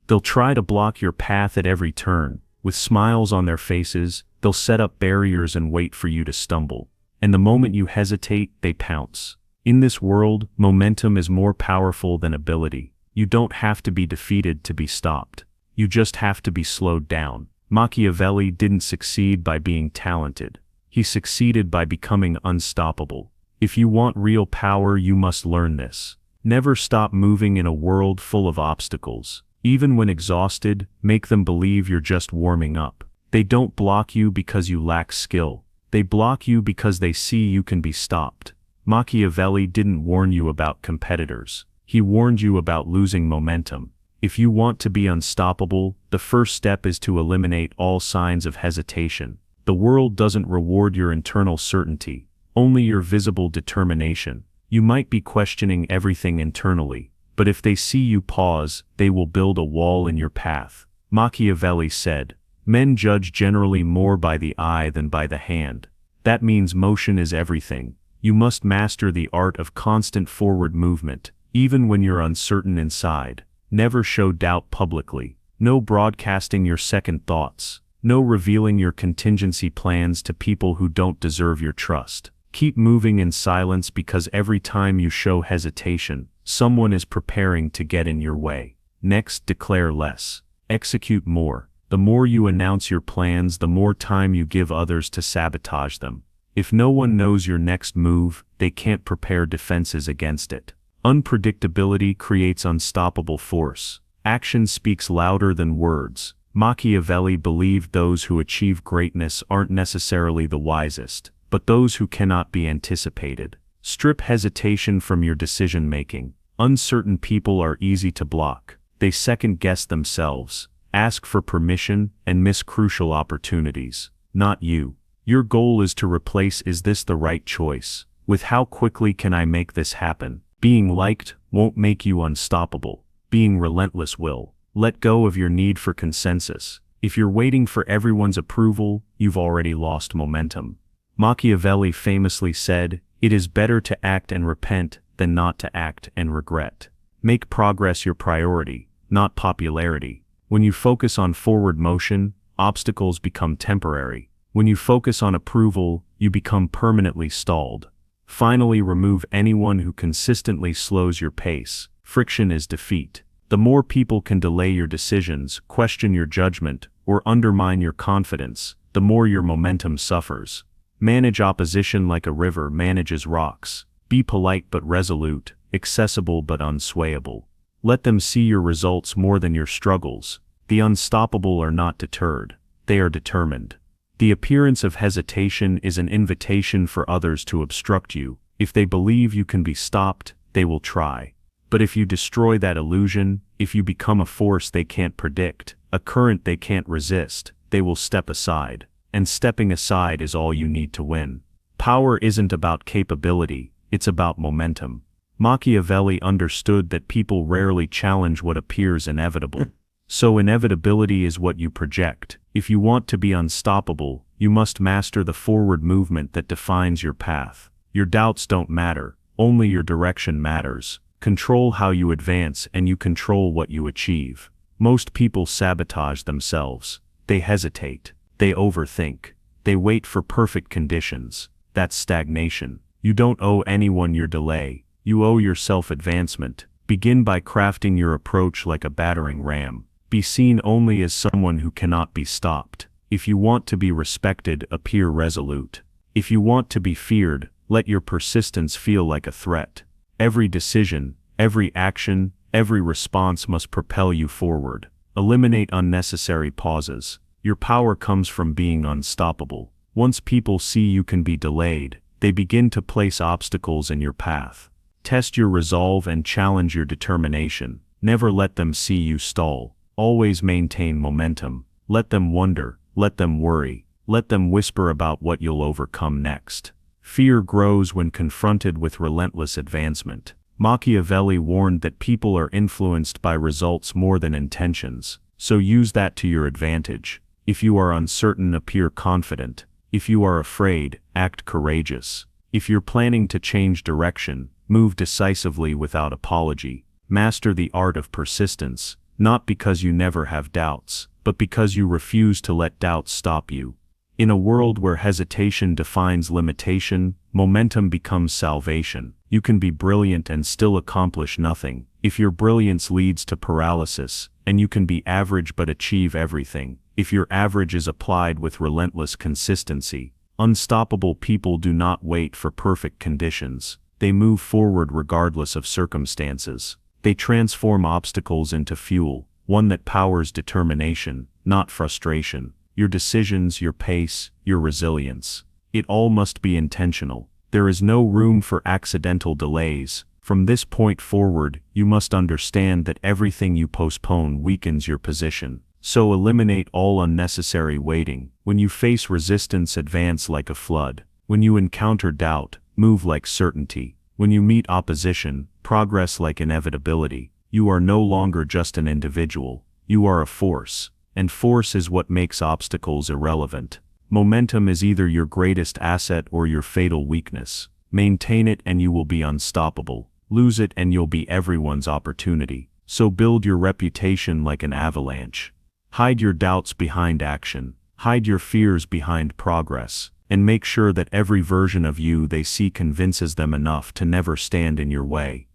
They'll try to block your path at every turn. With smiles on their faces, they'll set up barriers and wait for you to stumble. And the moment you hesitate, they pounce. In this world, momentum is more powerful than ability. You don't have to be defeated to be stopped. You just have to be slowed down. Machiavelli didn't succeed by being talented. He succeeded by becoming unstoppable. If you want real power, you must learn this. Never stop moving in a world full of obstacles. Even when exhausted, make them believe you're just warming up. They don't block you because you lack skill. They block you because they see you can be stopped. Machiavelli didn't warn you about competitors. He warned you about losing momentum. If you want to be unstoppable, the first step is to eliminate all signs of hesitation. The world doesn't reward your internal certainty, only your visible determination. You might be questioning everything internally, but if they see you pause, they will build a wall in your path. Machiavelli said, "Men judge generally more by the eye than by the hand." That means motion is everything. You must master the art of constant forward movement, even when you're uncertain inside. Never show doubt publicly. No broadcasting your second thoughts. No revealing your contingency plans to people who don't deserve your trust. Keep moving in silence because every time you show hesitation, someone is preparing to get in your way. Next, declare less. Execute more. The more you announce your plans, the more time you give others to sabotage them. If no one knows your next move, they can't prepare defenses against it. Unpredictability creates unstoppable force. Action speaks louder than words. Machiavelli believed those who achieve greatness aren't necessarily the wisest, but those who cannot be anticipated. Strip hesitation from your decision-making. Uncertain people are easy to block. They second-guess themselves, ask for permission, and miss crucial opportunities. Not you. Your goal is to replace "is this the right choice?" with "how quickly can I make this happen?" Being liked won't make you unstoppable. Being relentless will. Let go of your need for consensus. If you're waiting for everyone's approval, you've already lost momentum. Machiavelli famously said, "It is better to act and repent than not to act and regret." Make progress your priority, not popularity. When you focus on forward motion, obstacles become temporary. When you focus on approval, you become permanently stalled. Finally, remove anyone who consistently slows your pace. Friction is defeat. The more people can delay your decisions, question your judgment, or undermine your confidence, the more your momentum suffers. Manage opposition like a river manages rocks. Be polite but resolute, accessible but unswayable. Let them see your results more than your struggles. The unstoppable are not deterred. They are determined. The appearance of hesitation is an invitation for others to obstruct you. If they believe you can be stopped, they will try. But if you destroy that illusion, if you become a force they can't predict, a current they can't resist, they will step aside. And stepping aside is all you need to win. Power isn't about capability, it's about momentum. Machiavelli understood that people rarely challenge what appears inevitable. So inevitability is what you project. If you want to be unstoppable, you must master the forward movement that defines your path. Your doubts don't matter, only your direction matters. Control how you advance and you control what you achieve. Most people sabotage themselves. They hesitate. They overthink. They wait for perfect conditions. That's stagnation. You don't owe anyone your delay. You owe yourself advancement. Begin by crafting your approach like a battering ram. Be seen only as someone who cannot be stopped. If you want to be respected, appear resolute. If you want to be feared, let your persistence feel like a threat. Every decision, every action, every response must propel you forward. Eliminate unnecessary pauses. Your power comes from being unstoppable. Once people see you can be delayed, they begin to place obstacles in your path. Test your resolve and challenge your determination. Never let them see you stall. Always maintain momentum. Let them wonder, let them worry, let them whisper about what you'll overcome next. Fear grows when confronted with relentless advancement. Machiavelli warned that people are influenced by results more than intentions, so use that to your advantage. If you are uncertain, appear confident. If you are afraid, act courageous. If you're planning to change direction, move decisively without apology. Master the art of persistence. not because you never have doubts, but because you refuse to let doubts stop you. In a world where hesitation defines limitation, momentum becomes salvation. You can be brilliant and still accomplish nothing, if your brilliance leads to paralysis, and you can be average but achieve everything, if your average is applied with relentless consistency. Unstoppable people do not wait for perfect conditions. They move forward regardless of circumstances. They transform obstacles into fuel, one that powers determination, not frustration. Your decisions, your pace, your resilience. It all must be intentional. There is no room for accidental delays. From this point forward, you must understand that everything you postpone weakens your position. So eliminate all unnecessary waiting. When you face resistance, advance like a flood. When you encounter doubt, move like certainty. When you meet opposition, progress like inevitability. You are no longer just an individual. You are a force. And force is what makes obstacles irrelevant. Momentum is either your greatest asset or your fatal weakness. Maintain it and you will be unstoppable. Lose it and you'll be everyone's opportunity. So build your reputation like an avalanche. Hide your doubts behind action. Hide your fears behind progress. And make sure that every version of you they see convinces them enough to never stand in your way.